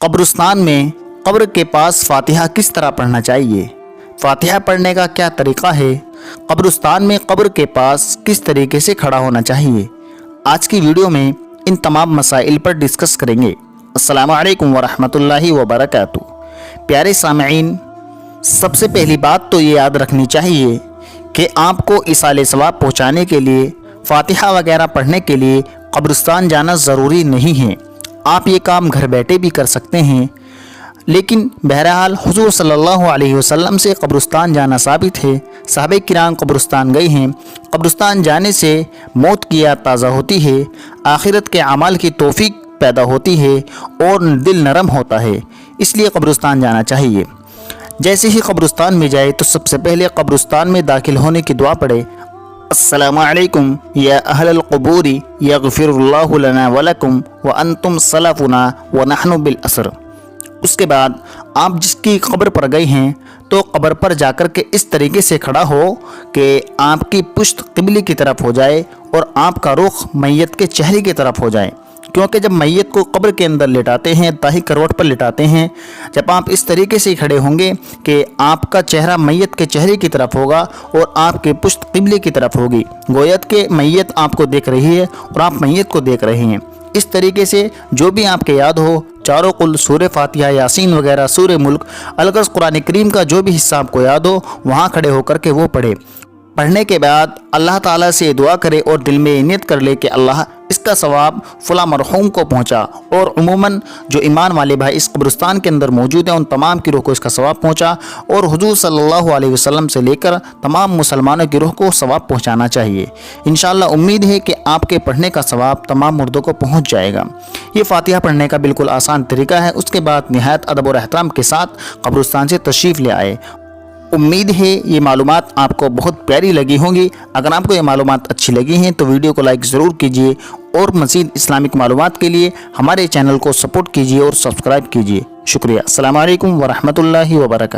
قبرستان میں قبر کے پاس فاتحہ کس طرح پڑھنا چاہیے؟ فاتحہ پڑھنے کا کیا طریقہ ہے؟ قبرستان میں قبر کے پاس کس طریقے سے کھڑا ہونا چاہیے؟ آج کی ویڈیو میں ان تمام مسائل پر ڈسکس کریں گے۔ السلام علیکم ورحمۃ اللہ وبرکاتہ۔ پیارے سامعین، سب سے پہلی بات تو یہ یاد رکھنی چاہیے کہ آپ کو ایصال ثواب پہنچانے کے لیے فاتحہ وغیرہ پڑھنے کے لیے قبرستان جانا ضروری نہیں ہے۔ آپ یہ کام گھر بیٹھے بھی کر سکتے ہیں، لیکن بہرحال حضور صلی اللہ علیہ وسلم سے قبرستان جانا ثابت ہے۔ صحابہ کرام قبرستان گئے ہیں۔ قبرستان جانے سے موت کی یاد تازہ ہوتی ہے، آخرت کے اعمال کی توفیق پیدا ہوتی ہے اور دل نرم ہوتا ہے، اس لیے قبرستان جانا چاہیے۔ جیسے ہی قبرستان میں جائے تو سب سے پہلے قبرستان میں داخل ہونے کی دعا پڑھے۔ السلام علیکم یا اہل القبور یغفر اللہ لنا ولکم وانتم سلفنا ونحن بالاسر۔ اس کے بعد آپ جس کی قبر پر گئے ہیں تو قبر پر جا کر کے اس طریقے سے کھڑا ہو کہ آپ کی پشت قبلے کی طرف ہو جائے اور آپ کا رخ میت کے چہرے کی طرف ہو جائے، کیونکہ جب میت کو قبر کے اندر لٹاتے ہیں، داہی کروٹ پر لٹاتے ہیں، جب آپ اس طریقے سے کھڑے ہوں گے کہ آپ کا چہرہ میت کے چہرے کی طرف ہوگا اور آپ کی پشت قبلے کی طرف ہوگی، گویت کہ میت آپ کو دیکھ رہی ہے اور آپ میت کو دیکھ رہے ہیں۔ اس طریقے سے جو بھی آپ کے یاد ہو، چاروں قل، سورہ فاتحہ، یاسین وغیرہ، سورہ ملک، الغرض قرآن کریم کا جو بھی حصہ آپ کو یاد ہو، وہاں کھڑے ہو کر کے وہ پڑھے۔ پڑھنے کے بعد اللہ تعالیٰ سے دعا کرے اور دل میں نیت کر لے کہ اللہ اس کا ثواب فلاں مرحوم کو پہنچا، اور عموماً جو ایمان والے بھائی اس قبرستان کے اندر موجود ہیں ان تمام کی روح کو اس کا ثواب پہنچا، اور حضور صلی اللہ علیہ وسلم سے لے کر تمام مسلمانوں کی روح کو ثواب پہنچانا چاہیے۔ انشاءاللہ امید ہے کہ آپ کے پڑھنے کا ثواب تمام مردوں کو پہنچ جائے گا۔ یہ فاتحہ پڑھنے کا بالکل آسان طریقہ ہے۔ اس کے بعد نہایت ادب اور احترام کے ساتھ قبرستان سے تشریف لے آئے۔ امید ہے یہ معلومات آپ کو بہت پیاری لگی ہوں گی۔ اگر آپ کو یہ معلومات اچھی لگی ہیں تو ویڈیو کو لائک ضرور کیجیے، اور مزید اسلامک معلومات کے لیے ہمارے چینل کو سپورٹ کیجیے اور سبسکرائب کیجیے۔ شکریہ۔ السلام علیکم ورحمۃ اللہ وبرکاتہ۔